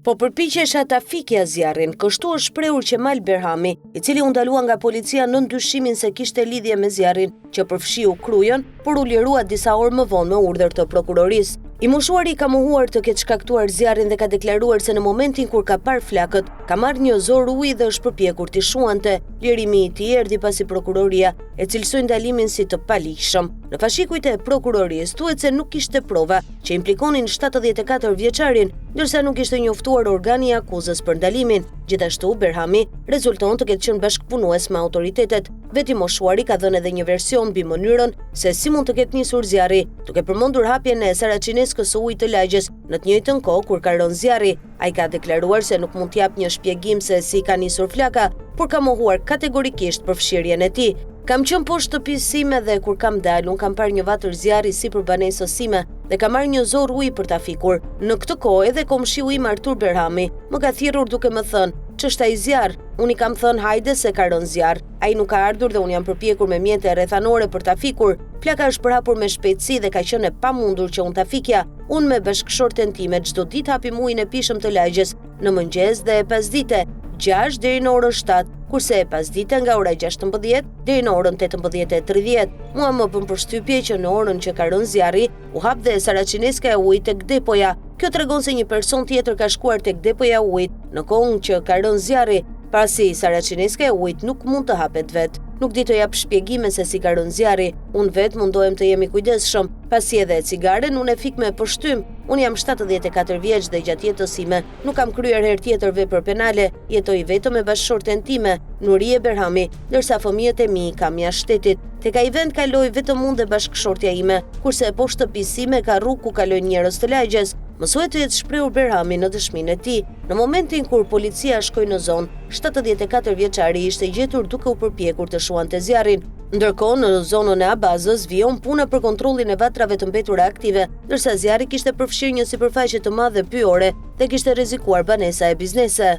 Po përpiqesha ta fikja zjarrin, kështu është shprehur Qemal Berhami, i cili u ndalua nga policia nën dyshimin se kishte lidhje me zjarrin që përfshiu Krujën, por u lirua disa orë më vonë me urdhër të prokurorisë. I moshuari ka mohuar të ketë shkaktuar zjarrin dhe ka deklaruar se në momentin kur ka parë flakët, ka marrë një zor uji dhe është përpjekur t'i shuante. Lirimi i tij erdhi pasi prokuroria e cilësoi ndalimin si të paligjshëm. Në fashikujt e prokurorisë thuhet se nuk kishte prova që implikonin 74 vjeçarin, ndërsa nuk ishte njoftuar organi i akuzës për ndalimin. Gjithashtu, Berhami rezulton të ketë qenë bashkëpunues me autoritetet. Veti moshuari ka dhënë edhe një version mbi mënyrën se si mund të ketë nisur zjarri, duke përmendur hapjen e saracineskës së ujit të lagjes në të njëjtën kohë kur ka rënë zjarri. Ai ka deklaruar se nuk mund t'jap një shpjegim se si ka nisur flaka, por ka mohuar kategorikisht përfshirjen e tij. Kam qenë poshtë shtëpisë sime dhe kur kam dalë, kam parë një vatër zjarri sipër banesës sime dhe kam marrë një zor uji për ta fikur. Në këtë kohë edhe komshiu im Artur Berhami më ka thirrur duke më thënë: "Ç'është ai zjarr?" Unë i kam thënë: "Hajde se ka rënë zjarr." Ai nuk ka ardhur dhe unë jam përpjekur me mjete rrethanore për ta fikur. Plaka është përhapur me shpejtësi dhe ka qenë e pamundur që unë ta fikja. Unë me bashkëshorten time çdo ditë hapim ujin e pishëm të lagjes në mëngjes dhe e pasdite, 6 deri në orën 7, kurse e pasdite nga ora 16 deri në orën 18:30. Mua më bën përshtypje që në orën që ka rënë zjarri, u hap dhe saracineska e ujit tek depoja. Kjo tregon se një person tjetër ka shkuar tek depoja e ujit në kohën që ka rënë zjarri, pasi saracineska e ujit nuk mund të hapet vetë. Nuk di të jap shpjegime se si ka rënë zjarri. Unë vetë mundohem të jemi kujdesshëm, pasi edhe cigaren unë e fik me poshtym. Unë jam 74 vjeç dhe gjatë jetës sime nuk kam kryer herë tjetër vepër penale, jetoj vetëm me bashkëshorten time, Nurie Berhami, ndërsa fëmijët e mi kam jashtë shtetit. Tek ai vend kaloj vetëm unë dhe bashkëshortja ime, kurse poshtë shtëpisë sime ka rrugë ku kalojnë njerëz të lagjes. Mësohet të jetë shprehur Berhami në dëshminë e tij. Në momentin kur policia shkoi në zonë, 74 vjeçari ishte gjetur duke u përpjekur të shuante zjarrin. Ndërkohë, në zonën e Abazës vijon puna për kontrollin e vatrave të mbetura aktive, ndërsa zjarri kishte përfshirë një sipërfaqe të madhe pyjore dhe kishte rrezikuar banesa e biznese.